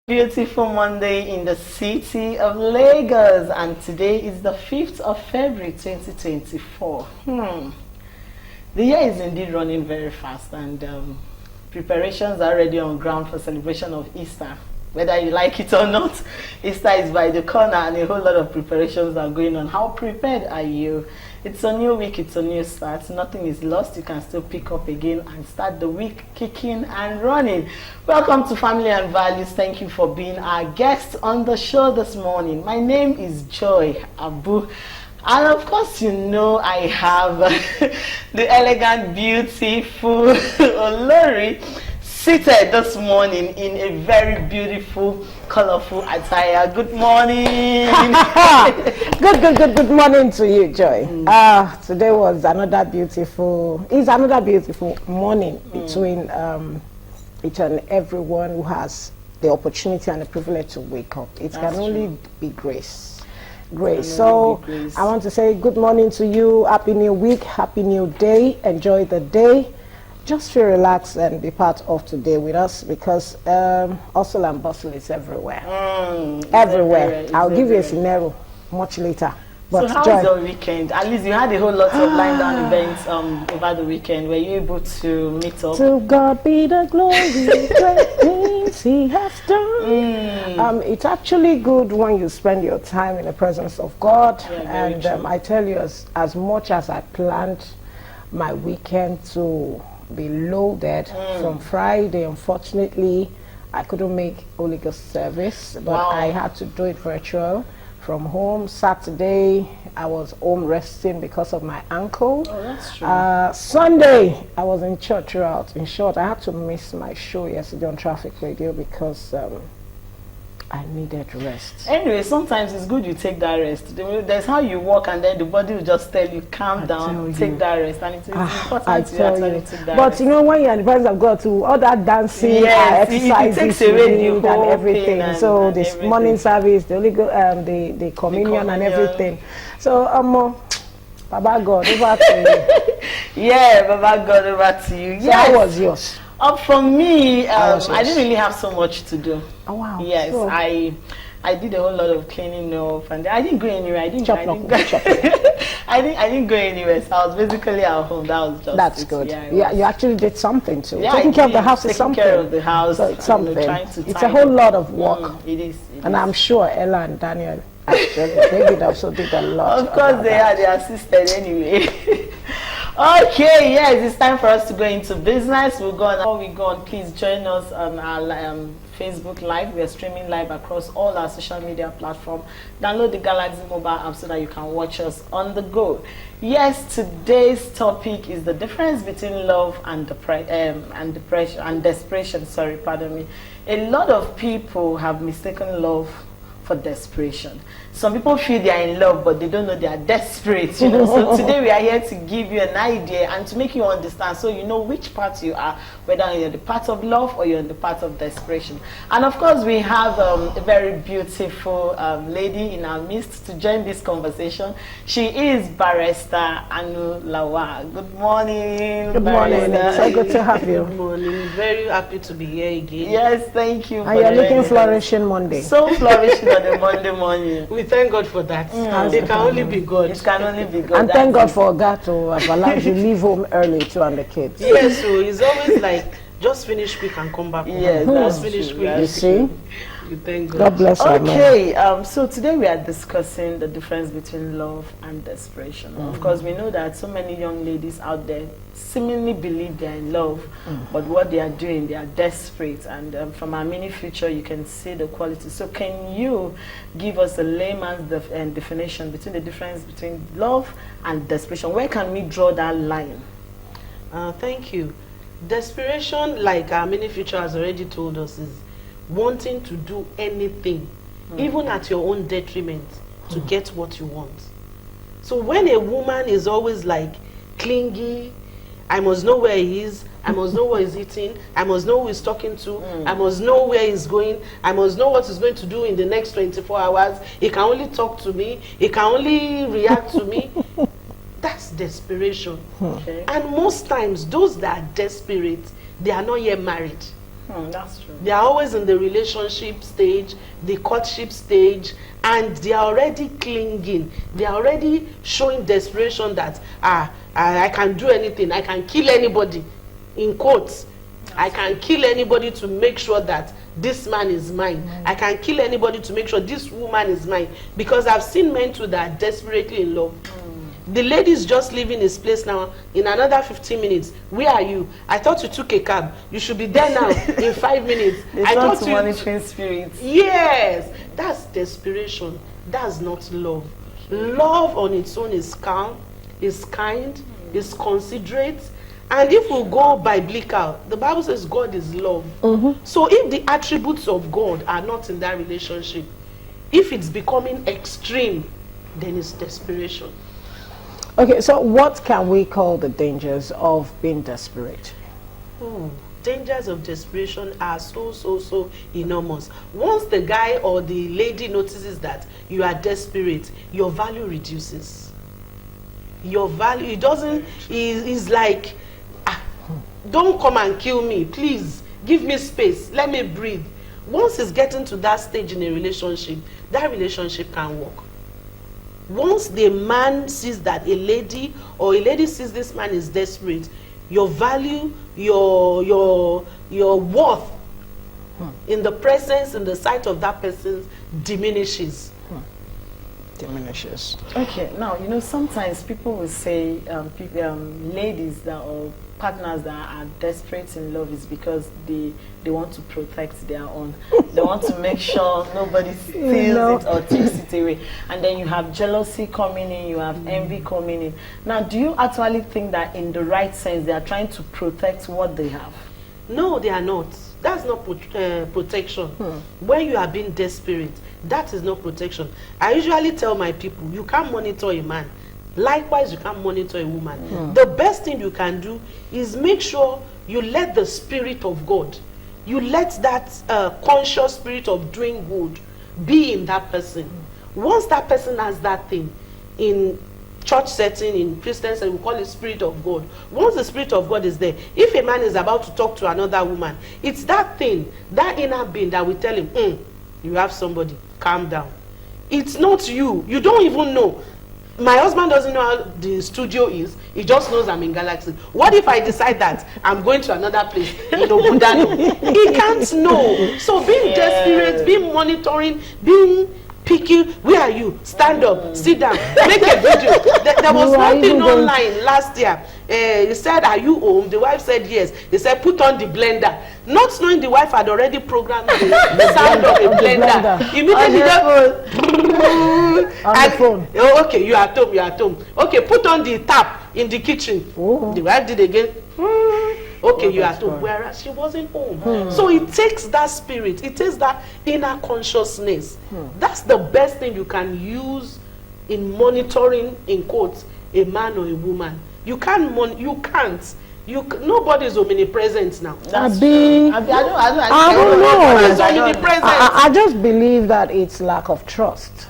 Beautiful Monday in the city of Lagos, and today is the 5th of February 2024. The year is indeed running very fast, and preparations are already on ground for celebration of Easter. Whether you like it or not, Easter is by the corner and a whole lot of preparations are going on. How prepared are you? It's a new week, it's a new start. Nothing is lost. You can still pick up again and start the week kicking and running. Welcome to Family and Values. Thank you for being our guest on the show this morning. My name is Joy Abu. And of course, you know I have the elegant, beautiful Olori seated this morning in a very beautiful, colorful attire. Good morning. Good morning to you, Joy. Today was another beautiful morning between each and everyone who has the opportunity and the privilege to wake up. It can only be grace. So I want to say good morning to you. Happy new week, happy new day. Enjoy the day. Just feel relaxed and be part of today with us, because hustle and bustle is everywhere. Everywhere. I'll give you a scenario much later. But so how was your weekend? At least you had a whole lot of line down events over the weekend. Were you able to meet up? To God be the glory, great things He has done. It's actually good when you spend your time in the presence of God. And I tell you, as much as I planned my weekend to be loaded from Friday, unfortunately I couldn't make Holy Ghost service, but I had to do it virtual from home. Saturday I was home resting because of my ankle. That's true. Sunday I was in church throughout. In short, I had to miss my show yesterday on Traffic Radio because I needed rest. Anyway, sometimes it's good you take that rest. There's how you walk, and then the body will just tell you, calm down, take that rest. And it's important to actually take that rest. But you know, when you're in the presence of God, to all that dancing, exercises, it takes away the and everything. So this morning service, the communion and everything. So Baba God, over to you. Yeah, Baba God, over to you. So how was yours? For me, I didn't really have so much to do. Oh wow! Yes, so I did a whole lot of cleaning up, and I didn't go anywhere. I didn't go anywhere. So I was basically at home. That was just That's good. Yeah, you actually did something too. Yeah, taking care of the house is something. Taking care of the house, so it's something. It's a whole lot of work. It is. And I'm sure Ella and Daniel, actually, David also did a lot. Of course, they assisted anyway. Okay, yes, it's time for us to go into business. We'll go on. Before we go on, please join us on our Facebook Live. We are streaming live across all our social media platforms. Download the Galaxy mobile app so that you can watch us on the go. Yes, today's topic is the difference between love and desperation. Sorry, pardon me. A lot of people have mistaken love for desperation. Some people feel they are in love, but they don't know they are desperate. You know? So today we are here to give you an idea and to make you understand, so you know which part you are, whether you're in the part of love or you're in the part of desperation. And of course, we have a very beautiful lady in our midst to join this conversation. She is Barrister Anu Lawa. Good morning. Good morning. It's so good to have you. Good morning. Very happy to be here again. Yes, thank you. And you're looking flourishing Monday. So flourishing on a Monday morning. We thank God for that. It can only be God. It can only be God. And thank God for God to have allowed you to leave home early too, and the kids. Yes, so it's always like, just finish quick and come back home. Yes, just finish quick. You see? You thank God. God bless you. Okay, so today we are discussing the difference between love and desperation. Of course, we know that so many young ladies out there seemingly believe they are in love, but what they are doing, they are desperate. And from our mini future, you can see the quality. So can you give us a layman's definition between the difference between love and desperation? Where can we draw that line? Thank you. Desperation, like our mini future has already told us, is wanting to do anything, even at your own detriment, to get what you want. So when a woman is always like clingy, I must know where he is, I must know what he's eating, I must know who he's talking to, I must know where he's going, I must know what he's going to do in the next 24 hours, he can only talk to me, he can only react to me. That's desperation. And most times, those that are desperate, they are not yet married. That's true. They are always in the relationship stage, the courtship stage, and they are already clinging. They are already showing desperation that I can do anything. I can kill anybody, in quotes. I can kill anybody to make sure that this man is mine. I can kill anybody to make sure this woman is mine. Because I've seen men too that are desperately in love. The lady is just leaving his place now. In another 15 minutes, where are you? I thought you took a cab. You should be there now in 5 minutes. I thought monitoring spirits. Yes, that's desperation. That's not love. Love on its own is calm, is kind, is considerate. And if we go biblical, the Bible says God is love. So if the attributes of God are not in that relationship, if it's becoming extreme, then it's desperation. Okay, so what can we call the dangers of being desperate? Dangers of desperation are so enormous. Once the guy or the lady notices that you are desperate, your value reduces. Your value, it doesn't, is like, don't come and kill me, please, give me space, let me breathe. Once it's getting to that stage in a relationship, that relationship can work. Once the man sees that a lady or a lady sees this man is desperate, your value, your worth in the presence, in the sight of that person diminishes. Okay, now, you know, sometimes people will say ladies that or partners that are desperate in love is because they want to protect their own. They want to make sure nobody steals it or takes it away. And then you have jealousy coming in, you have envy coming in. Now, do you actually think that in the right sense they are trying to protect what they have? No, they are not. That's not protection. When you are being desperate, that is not protection. I usually tell my people, you can't monitor a man. Likewise, you can't monitor a woman. The best thing you can do is make sure you let the Spirit of God, you let that conscious spirit of doing good be in that person. Once that person has that thing, in church setting, in Christian setting, we call it Spirit of God. Once the Spirit of God is there, if a man is about to talk to another woman, it's that thing, that inner being that will tell him, you have somebody, calm down. It's not you. You don't even know. My husband doesn't know how the studio is. He just knows I'm in Galaxy. What if I decide that I'm going to another place in Obudano? He can't know. So being desperate, being monitoring, being picky, where are you? Stand up, sit down, make a video. There was one thing online last year. He said, are you home? The wife said yes. He said, put on the blender. Not knowing the wife had already programmed the sound of a blender. Immediately on the phone. Oh, okay, you are at home, you are at home. Okay, put on the tap in the kitchen. The wife did again. Okay, you are at home. Whereas she wasn't home. So it takes that spirit, it takes that inner consciousness. That's the best thing you can use in monitoring, in quotes, a man or a woman. You can't. Nobody is omnipresent now. I don't know. I just believe that it's lack of trust.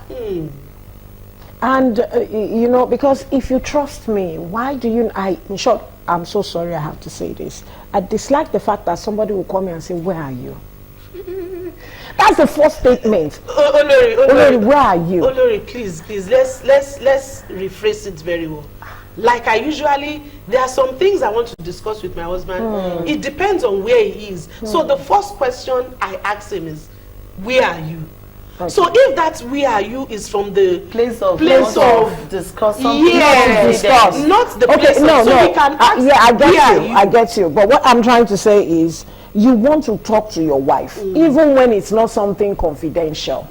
And you know, because if you trust me, why do you? In short, I'm so sorry I have to say this. I dislike the fact that somebody will come here and say, "Where are you?" That's the first statement. Olori, where are you? Olori, please, let's rephrase it very well. Like I usually, there are some things I want to discuss with my husband. It depends on where he is. So the first question I ask him is, where are you? Okay. So if that where are you is from the place of discuss something, not the place we can ask, I get you. But what I'm trying to say is, you want to talk to your wife, even when it's not something confidential.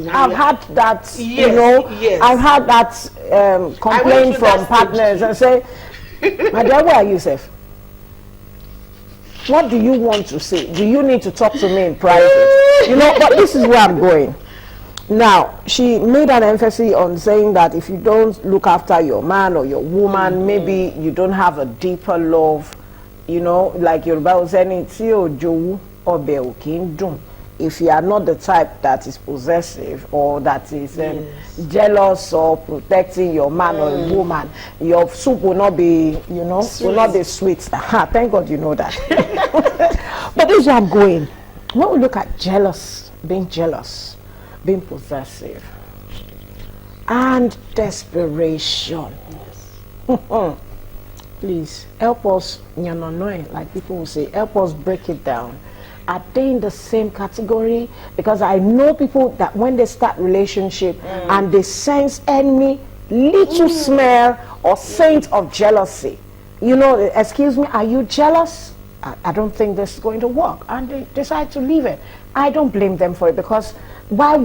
I've had that, I've had that complaint from partners and say, my dear, where are you, Seth? What do you want to say? Do you need to talk to me in private? But this is where I'm going. Now, she made an emphasis on saying that if you don't look after your man or your woman, maybe you don't have a deeper love. Like Yoruba was saying, if you are not the type that is possessive or that is jealous or protecting your man or woman, your soup will not be, will not be sweet. Thank God you know that. So this is where I'm going. When we look at jealous, being possessive, and desperation. Yes. Please help us, like people will say, help us break it down. Are they in the same category? Because I know people that when they start relationship and they sense any little smell or scent of jealousy, excuse me, are you jealous? I don't think this is going to work, and they decide to leave it. I don't blame them for it, because why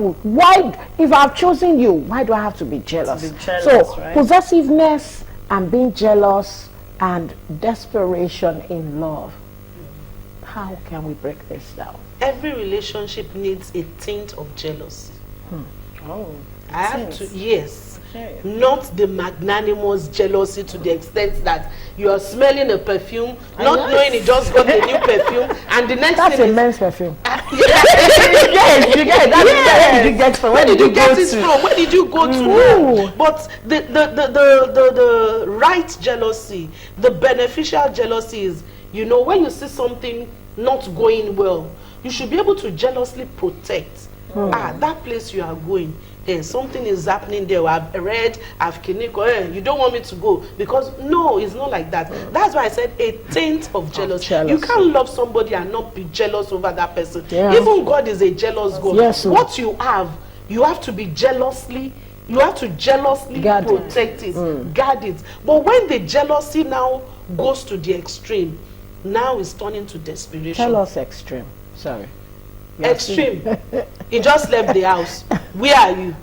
if I've chosen you, why do I have to be jealous? So right? Possessiveness and being jealous and desperation in love. How can we break this down? Every relationship needs a tint of jealousy. Oh, I have to, yes. Okay. Not the magnanimous jealousy to the extent that you are smelling a perfume, not knowing you just got a new perfume, and the next that's thing a men's perfume. Yes, you get that. Yes. You get from. Where did you get it from? Where did you go to? But the right jealousy, the beneficial jealousy is, when you see something not going well, you should be able to jealously protect. That place you are going, something is happening there. I've read, I've kiniko, you don't want me to go, because no, it's not like that. That's why I said a taint of jealousy. You can't love somebody and not be jealous over that person. Even God is a jealous God. Yes, what you have to be jealously, you have to jealously protect it, guard it. But when the jealousy now goes to the extreme, now it's turning to desperation. Tell us extreme. Sorry. Extreme. He just left the house. Where are you?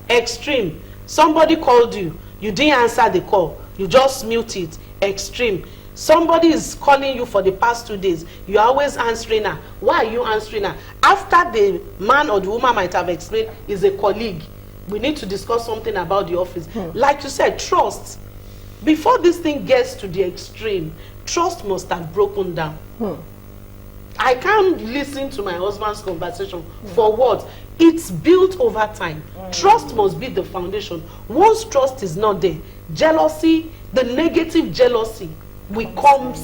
Extreme. Somebody called you. You didn't answer the call. You just mute it. Extreme. Somebody is calling you for the past 2 days. You're always answering her. Why are you answering her? After the man or the woman might have explained, is a colleague. We need to discuss something about the office. Like you said, trust. Before this thing gets to the extreme, trust must have broken down. I can't listen to my husband's conversation. For what? It's built over time. Trust must be the foundation. Once trust is not there, jealousy, the negative jealousy, come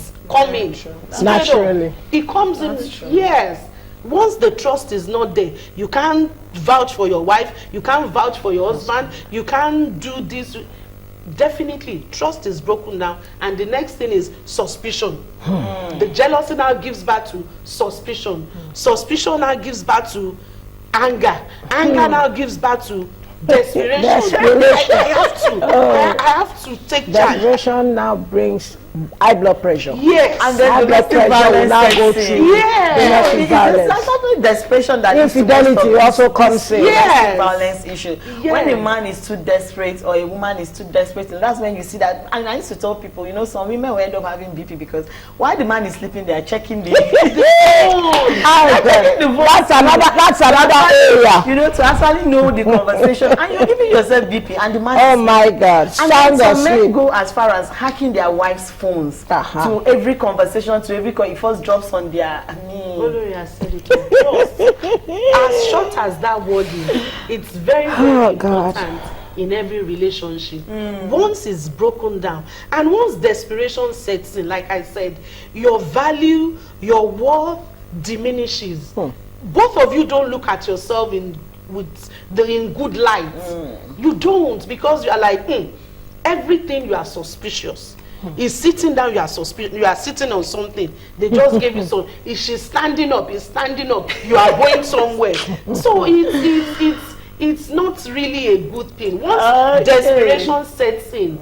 in. Naturally. It comes in. Yes. Once the trust is not there, you can't vouch for your wife, you can't vouch for your husband, you can't do this. Definitely, trust is broken down, and the next thing is suspicion. The jealousy now gives birth to suspicion. Suspicion now gives birth to anger. Anger now gives birth to desperation. I have to take charge. Desperation now brings high blood pressure. Yes. And then high blood pressure will now go to domestic violence. That's not desperation that infidelity also comes in. Yes. Violence issue. Yes. When a man is too desperate or a woman is too desperate, that's when you see that. And I used to tell people, some women will end up having BP because while the man is sleeping, they are checking the. That's another area. To actually know the conversation, and you're giving yourself BP, and the man. Oh my God! And some men go as far as hacking their wife's phones to every conversation, to every call. It first drops on their knee. As short as that word is, it's very, very important in every relationship. Once it's broken down, and once desperation sets in, like I said, your value, your worth diminishes. Both of you don't look at yourself in good light. You don't, because you are like, everything you are suspicious. He's sitting down, you are suspicious. You are sitting on something. They just gave you some. If she's standing up, he's standing up. You are going somewhere. So it's not really a good thing. Once desperation sets in,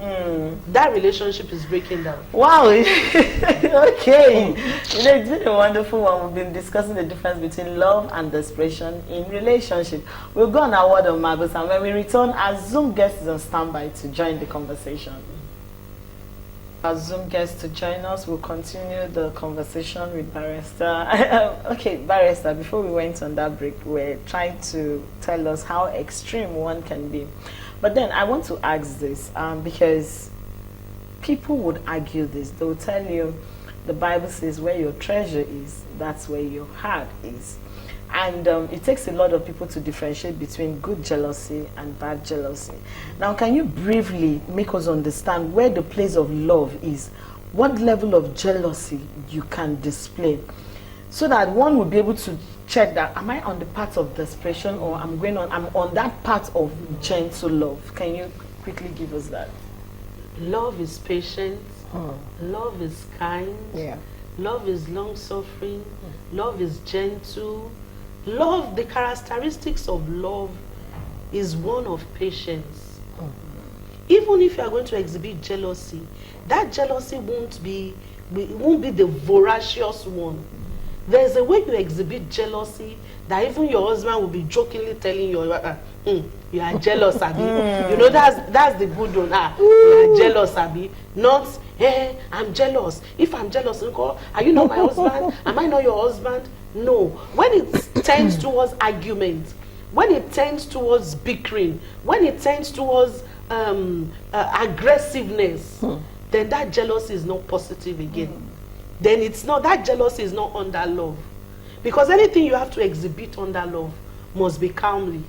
that relationship is breaking down. Wow. Okay. It's been a wonderful one. We've been discussing the difference between love and desperation in relationship. We'll go on our word of marbles, and when we return, our Zoom guest is on standby to join the conversation. Our Zoom guest to join us. We'll continue the conversation with Barrister. Okay, Barrister, before we went on that break, we're trying to tell us how extreme one can be. But then I want to ask this, because people would argue this. They will tell you, the Bible says where your treasure is, that's where your heart is. And it takes a lot of people to differentiate between good jealousy and bad jealousy. Now, can you briefly make us understand where the place of love is? What level of jealousy you can display? so that one will be able to check that, am I on the path of desperation, or I'm on that path of gentle love? Can you quickly give us that? Love is patient. Love is kind. Yeah. Love is long suffering. Love is gentle. Love, the characteristics of love is one of patience. Even if you are going to exhibit jealousy, that jealousy won't be the voracious one. There's a way you exhibit jealousy that even your husband will be jokingly telling you, you are jealous, Abi. You know, that's the good one. You are jealous, Abi. Not, hey, I'm jealous. If I'm jealous, are you not my husband? Am I not your husband? No. When it tends towards argument, when it tends towards bickering, when it tends towards aggressiveness, then that jealousy is not positive again. Then it's not, that jealousy is not under love. Because anything you have to exhibit under love must be calmly,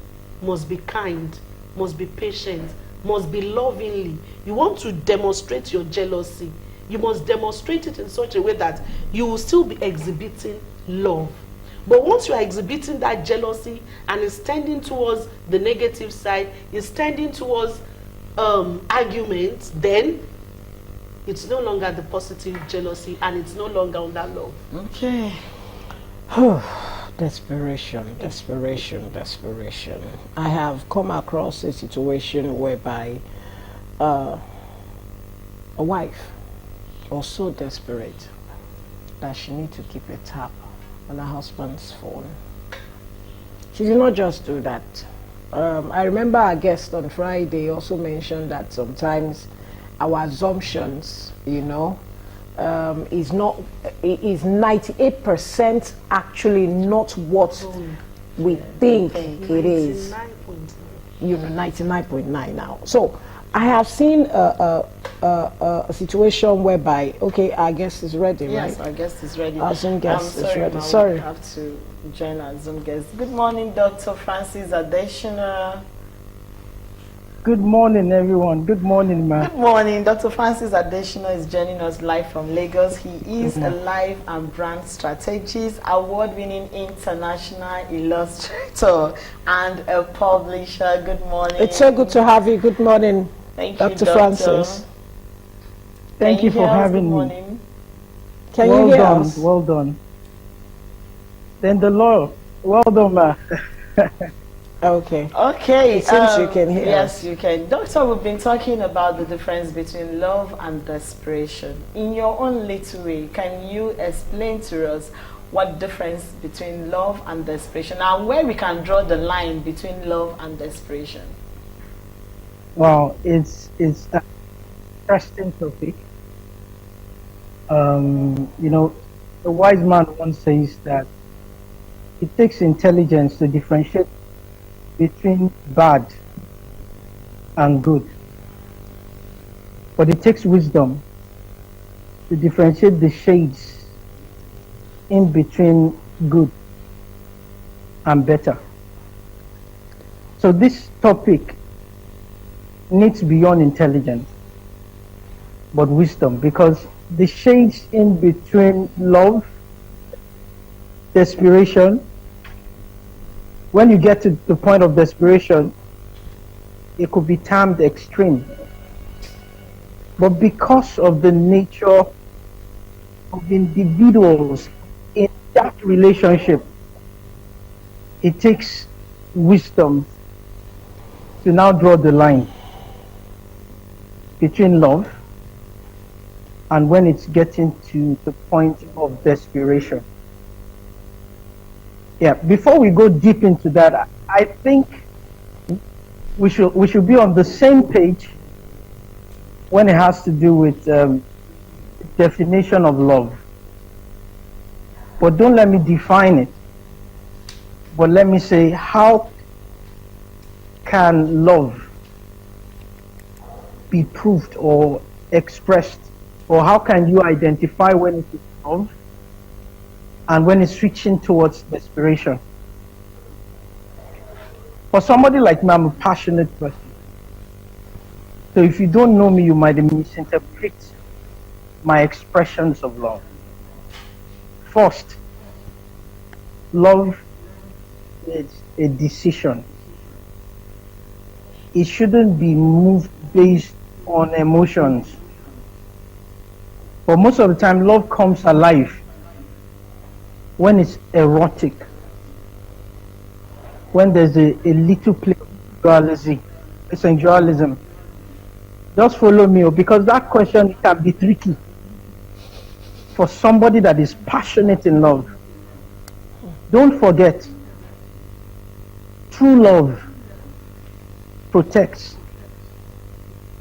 must be kind, must be patient, must be lovingly. You want to demonstrate your jealousy, you must demonstrate it in such a way that you will still be exhibiting love. But once you are exhibiting that jealousy and it's tending towards the negative side, it's tending towards argument, then it's no longer the positive jealousy and it's no longer under love. Okay. Desperation, desperation, desperation. I have come across a situation whereby a wife was so desperate that she needed to keep a tap on her husband's phone. She did not just do that. I remember our guest on Friday also mentioned that sometimes our assumptions, you know, is 98% actually not what we think it is. 99.9. You know, 99.9 now. So I have seen a situation whereby, okay, our guest is ready, Yes, right? our guest is ready. Our Zoom guest is ready. Ma, Sorry. we have to join our Zoom guest. Good morning, Dr. Francis Adeshina. Good morning, everyone. Good morning, ma'am. Good morning. Dr. Francis Adeshina is joining us live from Lagos. He is a life and brand strategist, award-winning international illustrator, and a publisher. Good morning. It's so good to have you. Good morning, Thank Dr. you, Francis. Thank you for hear us? having Good me. morning. Can Well you hear done. us? Well done. Then the Lord. Well done, ma. Okay. Okay. It seems you can hear Yes, us. you can. Doctor, we've been talking about the difference between love and desperation. In your own little way, can you explain to us what difference between love and desperation, and where we can draw the line between love and desperation? Wow, it's an interesting topic. You know, the wise man once says that it takes intelligence to differentiate between bad and good, but it takes wisdom to differentiate the shades in between good and better. So this topic needs beyond intelligence, but wisdom, because the shades in between love, desperation, when you get to the point of desperation, it could be termed extreme. But because of the nature of individuals in that relationship, it takes wisdom to now draw the line between love and when it's getting to the point of desperation. Yeah, before we go deep into that, I think we should be on the same page when it has to do with definition of love. But don't let me define it, but let me say, how can love be proved or expressed, or how can you identify when it is love and when it's reaching towards desperation? For somebody like me, I'm a passionate person. So if you don't know me, you might misinterpret my expressions of love. First, love is a decision. It shouldn't be moved based on emotions. But most of the time, love comes alive when it's erotic, when there's a little play of sensuality. Sensualism. Just follow me, because that question can be tricky for somebody that is passionate in love. Don't forget, true love protects,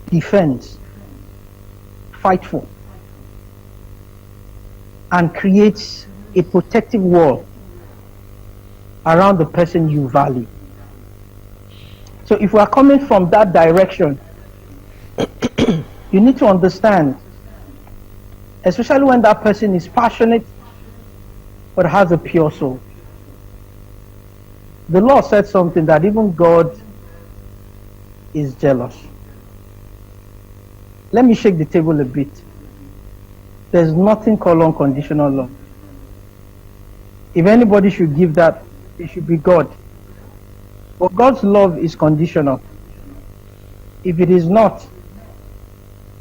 defends, fights for, and creates a protective wall around the person you value. So if we are coming from that direction, you need to understand, especially when that person is passionate but has a pure soul. The law said something that even God is jealous. Let me shake the table a bit. There's nothing called unconditional love. If anybody should give that, it should be God. But God's love is conditional. If it is not,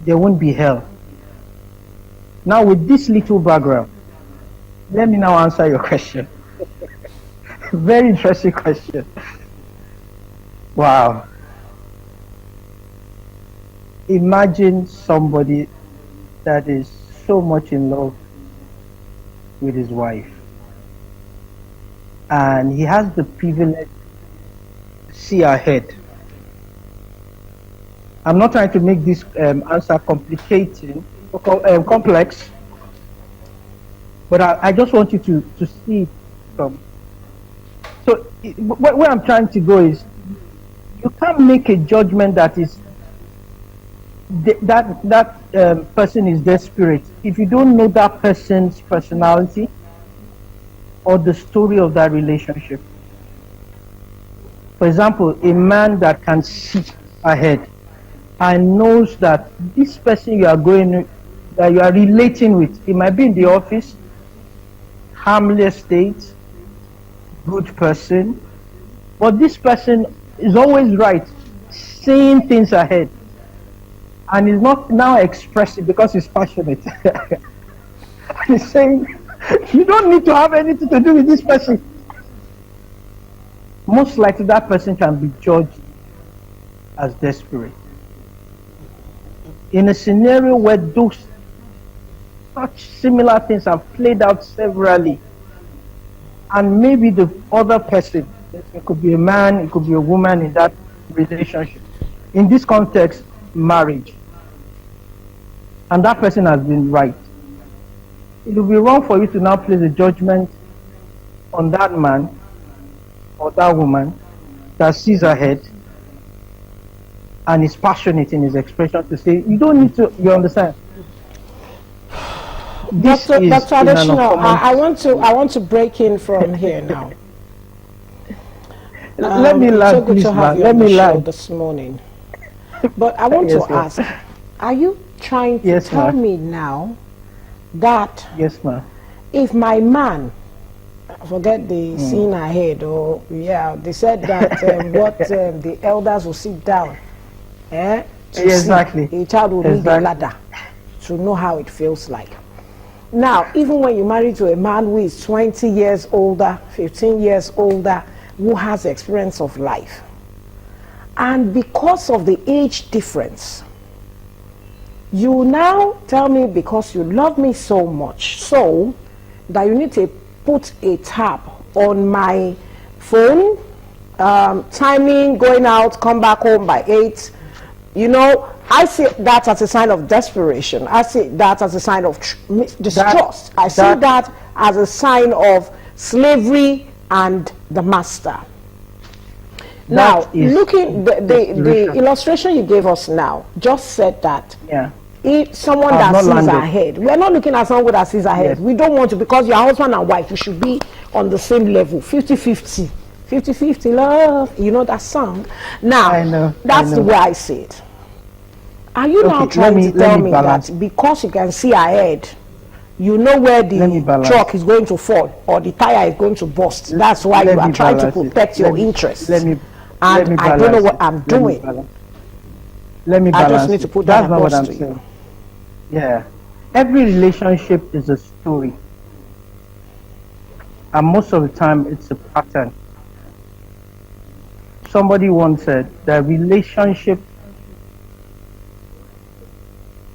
there won't be hell. Now, with this little background, let me now answer your question. Very interesting question. Wow. Imagine somebody that is so much in love with his wife, and he has the privilege to see ahead. I'm not trying to make this answer complicating or complex, but I just want you to see it from. So where I'm trying to go is, you can't make a judgment that is that person is desperate if you don't know that person's personality or the story of that relationship. For example, a man that can see ahead and knows that this person you are relating with, it might be in the office, harmless state, good person, but this person is always right, saying things ahead, and is not now expressive because he's passionate. And he's saying, you don't need to have anything to do with this person. Most likely that person can be judged as desperate. In a scenario where those such similar things have played out severally, and maybe the other person, it could be a man, it could be a woman in that relationship, in this context, marriage, and that person has been right, it will be wrong for you to now place a judgment on that man or that woman that sees ahead and is passionate in his expression to say, you don't need to, you understand? Dr. Additional, I want to break in from here now. Let me laugh, so good please, to have you let on the me show laugh. this morning. But I want to ask, are you trying to tell me now that if my man, forget the scene ahead, or they said that the elders will sit down, to exactly, see a child will need a ladder to know how it feels like. Now, even when you marry to a man who is 20 years older, 15 years older, who has experience of life, and because of the age difference, you now tell me, because you love me so much, so that you need to put a tap on my phone, timing, going out, come back home by 8. You know, I see that as a sign of desperation. I see that as a sign of distrust. I see that as a sign of slavery and the master. Now, looking the illustration you gave us now just said that if someone that sees ahead, we're not looking at someone that sees ahead. We don't want to, because you're husband and wife, you should be on the same level, 50-50. 50-50 love, you know that song. Now, that's the way I see it. Are you now trying to tell me that because you can see ahead, you know where Let me the balance. truck is going to fall or the tire is going to burst. That's why Let you are me trying to balance it. protect your Let me- interests. let me And I don't know balance what it. I'm Let me doing. balance. Let me I balance just need to it. put that That's not what across I'm to you. saying. Yeah. Every relationship is a story. And most of the time, it's a pattern. Somebody once said that relationship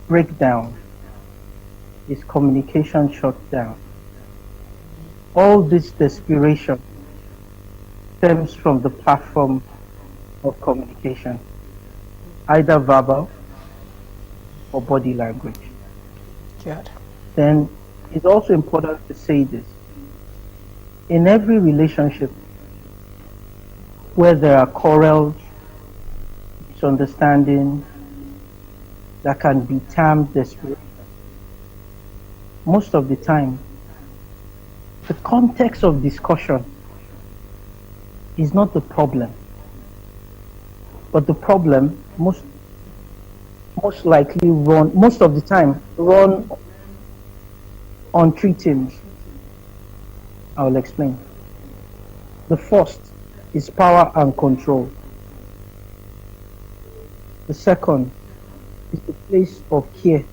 breakdown is communication shut down. All this desperation stems from the platform of communication, either verbal or body language. Good. Then it's also important to say this. In every relationship where there are quarrels, misunderstanding, that can be termed desperation, most of the time, the context of discussion is not the problem, but the problem most likely most of the time run on three themes. I will explain. The first is power and control. The second is the place of care.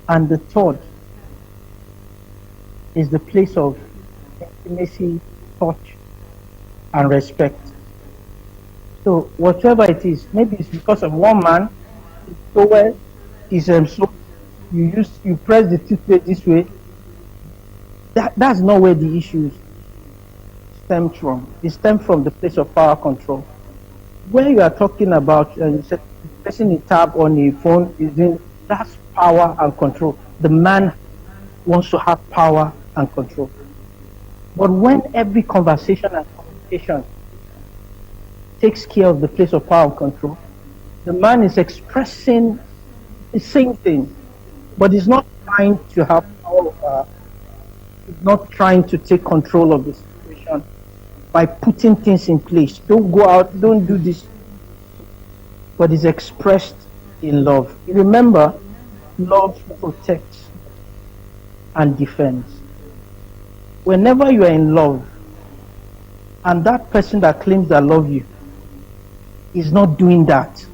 And the third is the place of intimacy, touch, and respect. So whatever it is, maybe it's because of one man, so well is so you press the toothpaste this way. That's not where the issues stem from. It stems from the place of power control. When you are talking about you said pressing a tab on a phone that's power and control. The man wants to have power and control. But when every conversation and communication takes care of the place of power and control, the man is expressing the same thing, but he's not trying to have power. He's not trying to take control of the situation by putting things in place. Don't go out, don't do this. But it's expressed in love. Remember, love protects and defends. Whenever you are in love, and that person that claims they love you is not doing that,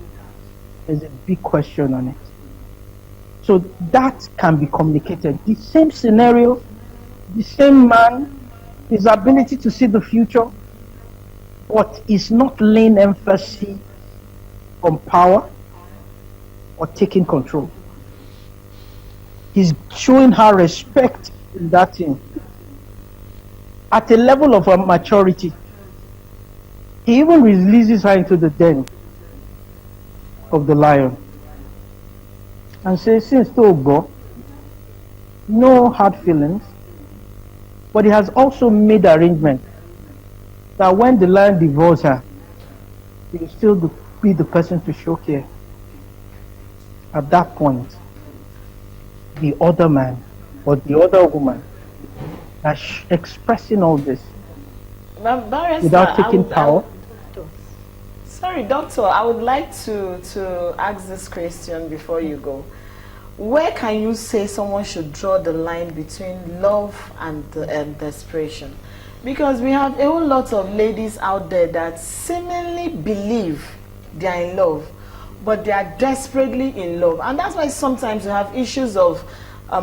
there's a big question on it. So that can be communicated. The same scenario, the same man, his ability to see the future, but is not laying emphasis on power or taking control. He's showing her respect in that thing. At a level of maturity, he even releases her into the den of the lion and says, since to go, no hard feelings, but he has also made arrangement that when the lion devours her, he will still be the person to show care. At that point, the other man or the other woman are expressing all this without taking power. Sorry, doctor, I would like to ask this question before you go. Where can you say someone should draw the line between love and desperation? Because we have a whole lot of ladies out there that seemingly believe they are in love, but they are desperately in love. And that's why sometimes you have issues of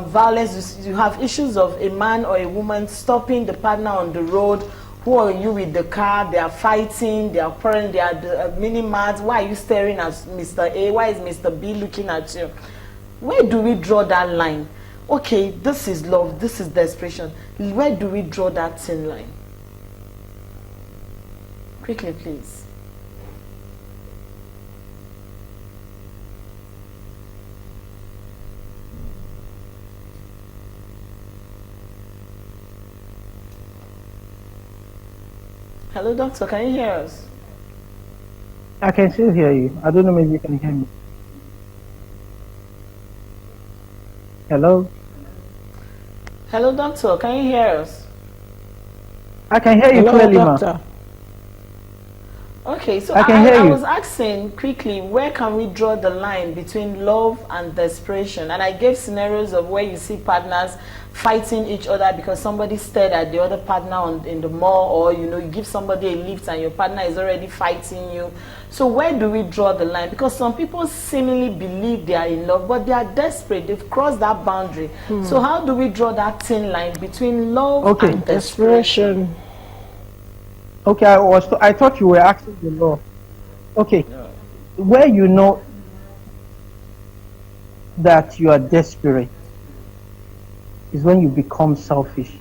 violence. You have issues of a man or a woman stopping the partner on the road. Who are you with the car? They are fighting, they are quarreling, they are the mini-mart. Why are you staring at Mr. A? Why is Mr. B looking at you? Where do we draw that line? Okay, this is love, this is desperation. Where do we draw that thin line? Quickly, please. Hello, doctor, can you hear us? I can still hear you. I don't know, maybe you can hear me. Hello? Hello, doctor, can you hear us? I can hear you Hello, clearly, doctor. Okay, so I can hear I you. was asking quickly, where can we draw the line between love and desperation? And I gave scenarios of where you see partners fighting each other because somebody stared at the other partner in the mall, or you give somebody a lift and your partner is already fighting you. So where do we draw the line? Because some people seemingly believe they are in love, but they are desperate. They've crossed that boundary. So how do we draw that thin line between love and desperation? Okay, I thought you were asking the law. Okay, where you know that you are desperate is when you become selfish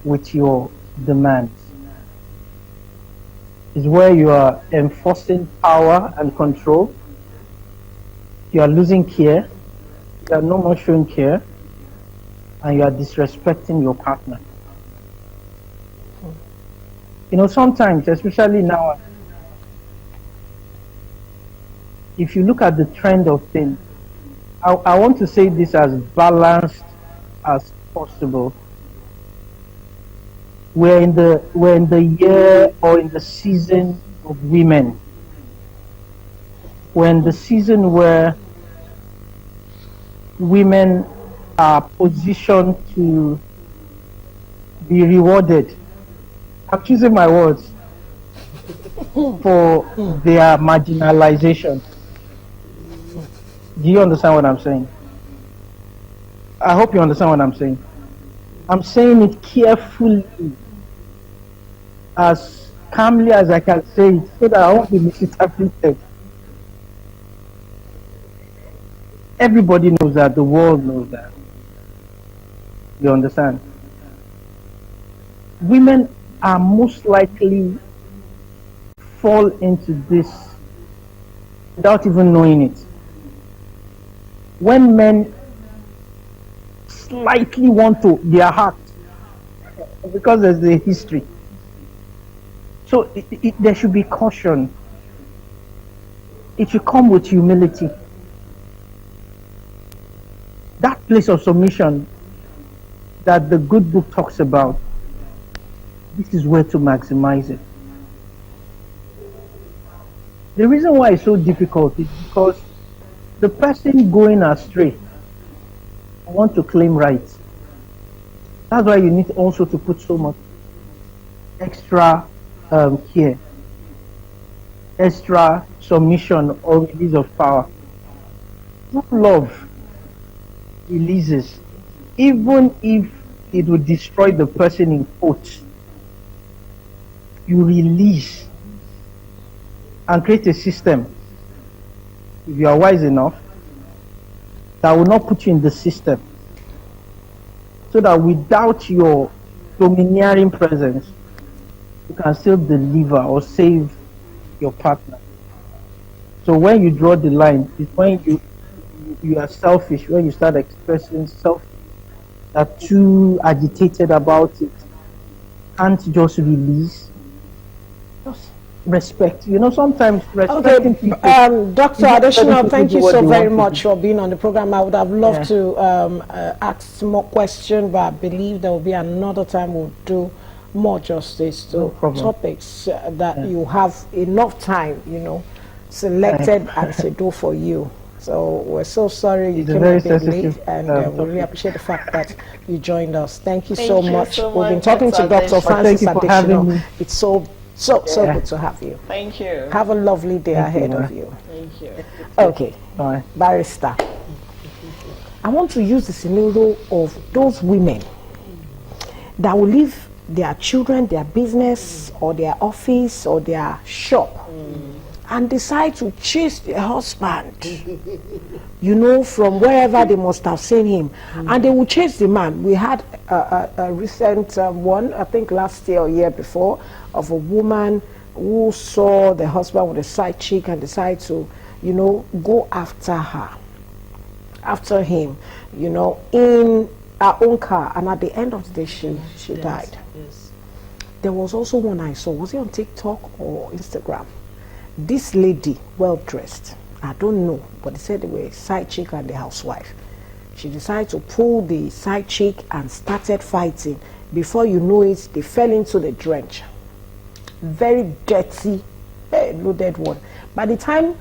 with your demands. Is where you are enforcing power and control. You are losing care. You are no more showing care, and you are disrespecting your partner. Sometimes, especially now, if you look at the trend of things, I want to say this as balanced as possible. We're in the year or in the season of women. We're in the season where women are positioned to be rewarded. I'm choosing my words for their marginalization. Do you understand what I'm saying? I hope you understand what I'm saying. I'm saying it carefully, as calmly as I can say it, so that I won't be misinterpreted. Everybody knows that, the world knows that. You understand? Women are most likely fall into this without even knowing it. When men slightly want to, their heart, because there's a history. So there should be caution. It should come with humility. That place of submission that the good book talks about, this is where to maximize it. The reason why it's so difficult is because the person going astray wants to claim rights. That's why you need also to put so much extra care, extra submission or release of power. True love releases, even if it would destroy the person in quotes. You release and create a system, if you are wise enough, that will not put you in the system, so that without your domineering presence, you can still deliver or save your partner. So when you draw the line, it's when you are selfish, when you start expressing self, are too agitated about it, can't just release. Just respect. Sometimes respecting people. Dr. Additional, thank you so very much for being on the program. I would have loved to ask more questions, but I believe there will be another time we'll do more justice to topics that you have enough time, selected and to do for you. So we're so sorry you came a bit late, and we really appreciate the fact that you joined us. Thank you so much. We've been talking to Dr. Francis Additional. It's so good to have you. Thank you. Have a lovely day ahead of you. Thank you. Okay, bye. Barrister. I want to use the scenario of those women that will leave their children, their business, or their office, or their shop, and decide to chase their husband, from wherever they must have seen him. And they will chase the man. We had a recent one, I think last year or year before, of a woman who saw the husband with a side chick and decided to, go after him, in her own car. And at the end of the day, she died. Yes. There was also one I saw, was it on TikTok or Instagram? This lady, well dressed, I don't know, but they said they were a side chick and the housewife. She decided to pull the side chick and started fighting. Before you know it, they fell into the drench. very dirty, loaded one. By the time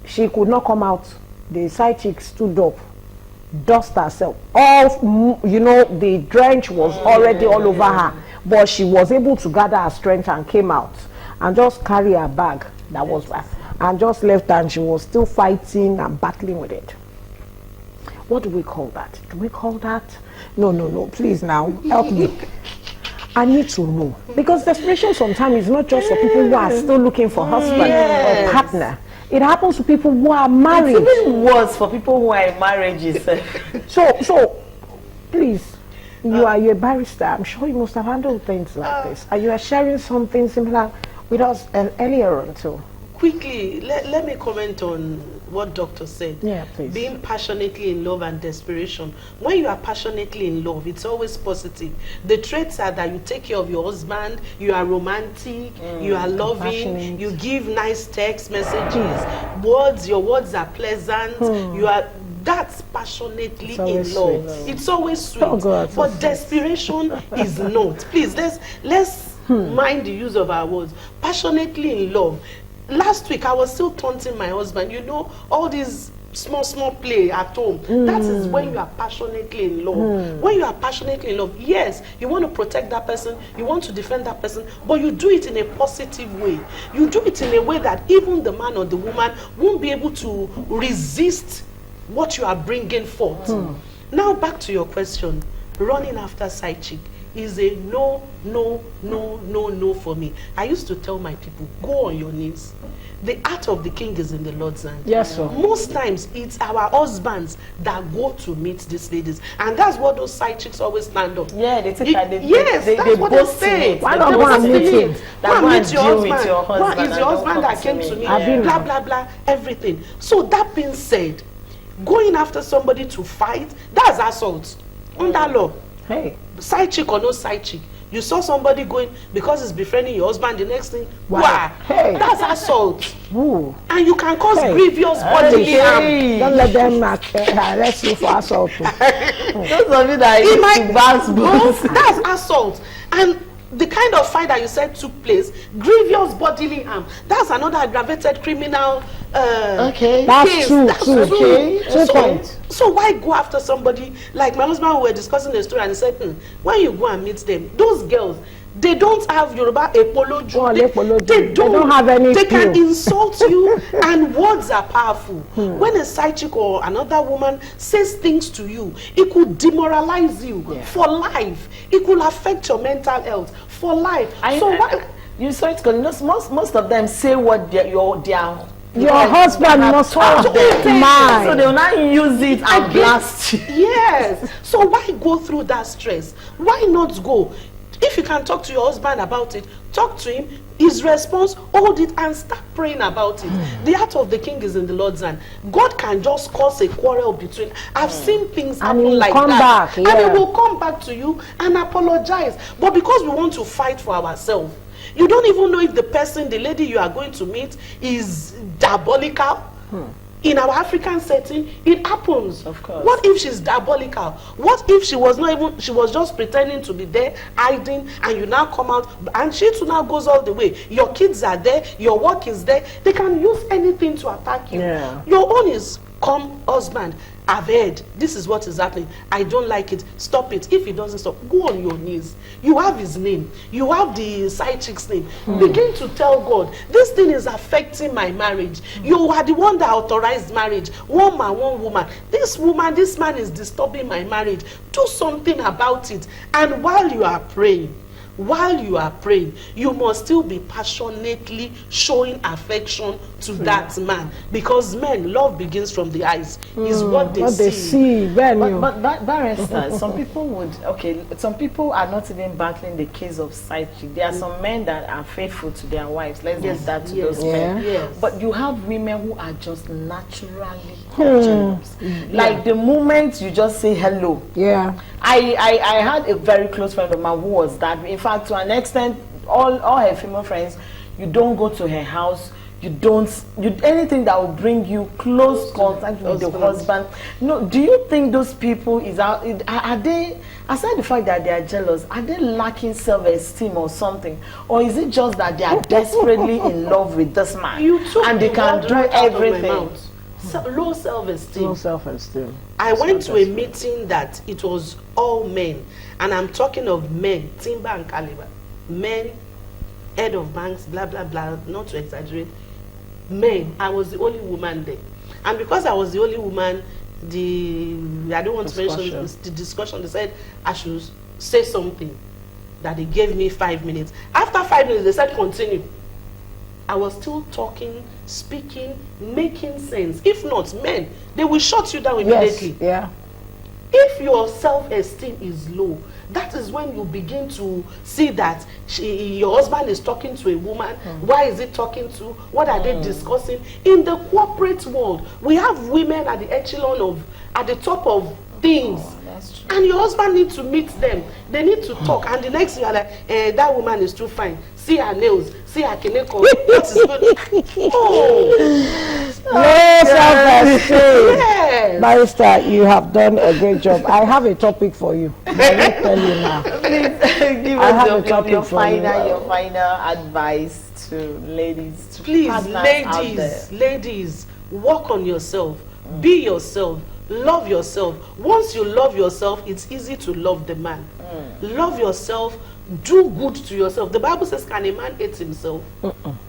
she could not come out, the side chick stood up, dust herself. All, you know, the drench was already all over her, but she was able to gather her strength and came out and just carry her bag that was, and just left, and she was still fighting and battling with it. What do we call that? Do we call that? No, please now, help me. I need to know. Because desperation sometimes is not just for people who are still looking for husband or partner. It happens to people who are married. It's even worse for people who are in marriages. So, please, you're a barrister. I'm sure you must have handled things like this. And you are sharing something similar with us earlier on too. Quickly, let me comment on what doctor said. Yeah, please. Being passionately in love and desperation. When you are passionately in love, it's always positive. The traits are that you take care of your husband, you are romantic, you are loving, you give nice text messages, your words are pleasant, you are, that's passionately in love. Sweet. It's always sweet. Oh God, but desperation is not. Please, let's mind the use of our words. Passionately in love. Last week I was still taunting my husband, you know, all these small play at home. That is when you are passionately in love. When you are passionately in love, yes, you want to protect that person, you want to defend that person, but you do it in a positive way. You do it in a way that even the man or the woman won't be able to resist what you are bringing forth. Now back to your question. Running after side chick is a no for me. I used to tell my people, go on your knees. The heart of the king is in the Lord's hand. Yes, sir. Most times it's our husbands that go to meet these ladies, and that's what those side chicks always stand up. Yeah, they take that. That's what they say. Why not go and meet him? Go and meet your husband. With your husband. It's your husband that came to me. Yeah. Blah blah blah, everything. So that being said, going after somebody to fight, that's assault under law. Hey. Side chick or no side chick, you saw somebody going because he's befriending your husband, the next thing, Wow. Hey. that's assault. Ooh. And you can cause Hey. grievous bodily harm. Don't let them arrest you for assault. Those of you that It might- used to bash boots. That's assault. And the kind of fight that you said took place, grievous bodily harm, that's another aggravated criminal Okay. That's case. true. That's True. true. Two points. So why go after somebody like my husband? We were discussing the story and he said, when you go and meet them, those girls, they don't have Yoruba apology. Oh, They don't have any They can peel. insult you, and words are powerful. When a side chick or another woman says things to you, it could demoralize you for life. It could affect your mental health for life. You saw it because most of them say what Your husband must have mine. So they will not use it and blast you. Yes. So why go through that stress? Why not go? If you can talk to your husband about it, talk to him. His response, hold it and start praying about it. The heart of the king is in the Lord's hand. God can just cause a quarrel between. I've seen things And he happen will like come that. back, And yeah. he will come back to you and apologize. But because we want to fight for ourselves, you don't even know if the person, the lady you are going to meet, is diabolical. In our African setting, it happens. Of course. What if she's diabolical? What if she was not even, she was just pretending to be there, hiding, and you now come out, and she too now goes all the way. Your kids are there, your work is there. They can use anything to attack you. Yeah. Your own is, come, husband, I've heard, this is what is happening. I don't like it. Stop it. If he doesn't stop, go on your knees. You have his name. You have the side chick's name. Begin to tell God, this thing is affecting my marriage. You are the one that authorized marriage. One man, one woman. This woman, this man is disturbing my marriage. Do something about it. And while you are praying, you must still be passionately showing affection to that man, because men, love begins from the eyes. Is what they see. But barrister, some people would, some people are not even battling the case of side chick. There are some men that are faithful to their wives. Let's give that to those men. Yes. But you have women who are just naturally jealous. Like the moment you just say hello. Yeah. I had a very close friend of mine who was that. In fact, to an extent, all her female friends, you don't go to her house, you don't, anything that will bring you close contact with the husband. No, do you think those people are they, aside the fact that they are jealous, are they lacking self-esteem or something, or is it just that they are desperately in love with this man and they can do everything? Low self-esteem. Low self-esteem. I went to a meeting that it was all men, and I'm talking of men, timber and caliber, men, head of banks, blah blah blah, not to exaggerate, men. I was the only woman there, and because I was the only woman, I don't want to mention the discussion. They said I should say something, that they gave me 5 minutes. After 5 minutes, they said continue. I was still talking, speaking, making sense. If not, men, they will shut you down immediately. Yes, yeah. If your self-esteem is low, that is when you begin to see that your husband is talking to a woman. Why is he talking to? What are they discussing? In the corporate world, we have women at the echelon at the top of things. That's true. And your husband needs to meet them. They need to talk. And the next thing, you're like, that woman is too fine. See her nails. See her kineko. What is good? Oh. Low self-esteem. Yes. Barrister, you have done a great job. I have a topic for you. I will tell you now. Please give I have us a topic your for you. final advice to ladies, to Please, partners out there. ladies, work on yourself. Be yourself. Love yourself. Once you love yourself, it's easy to love the man. Love yourself. Do good to yourself. The Bible says, can a man hate himself?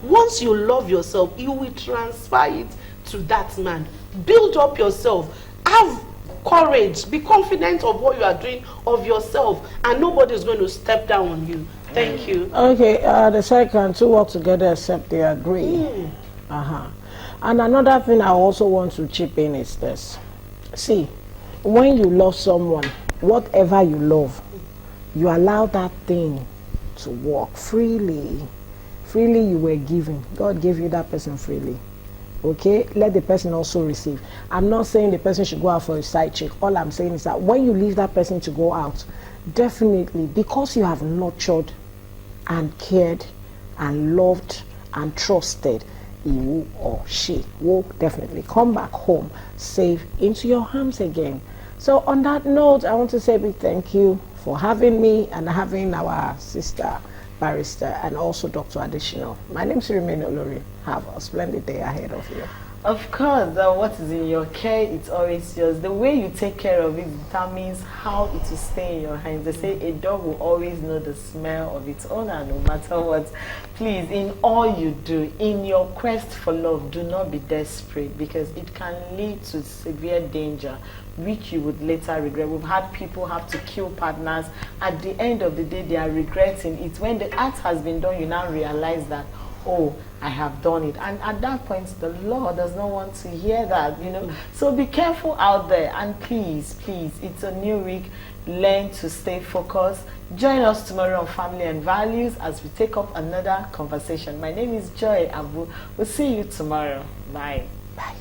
Once you love yourself, you will transfer it to that man. Build up yourself. Have courage. Be confident of what you are doing, of yourself, and nobody is going to step down on you. Thank you. Okay, the second, two work together except they agree. And another thing I also want to chip in is this. See, when you love someone, whatever you love, you allow that thing to work freely. Freely you were given. God gave you that person freely. Okay? Let the person also receive. I'm not saying the person should go out for a side chick. All I'm saying is that when you leave that person to go out, definitely, because you have nurtured and cared and loved and trusted, you or she will definitely come back home safe into your arms again. So on that note, I want to say a big thank you for having me and having our sister Barrister and also Dr. Additional. My name is Remain Olori. Have a splendid day ahead of you. Of course, what is in your care, it's always yours. The way you take care of it determines how it will stay in your hands. They say a dog will always know the smell of its owner, no matter what. Please, in all you do, in your quest for love, do not be desperate, because it can lead to severe danger, which you would later regret. We've had people have to kill partners. At the end of the day, they are regretting it. When the act has been done, you now realize that, oh, I have done it. And at that point, the law does not want to hear that, you know. So be careful out there. And please, please, it's a new week. Learn to stay focused. Join us tomorrow on Family and Values as we take up another conversation. My name is Joy Abu. We'll see you tomorrow. Bye. Bye.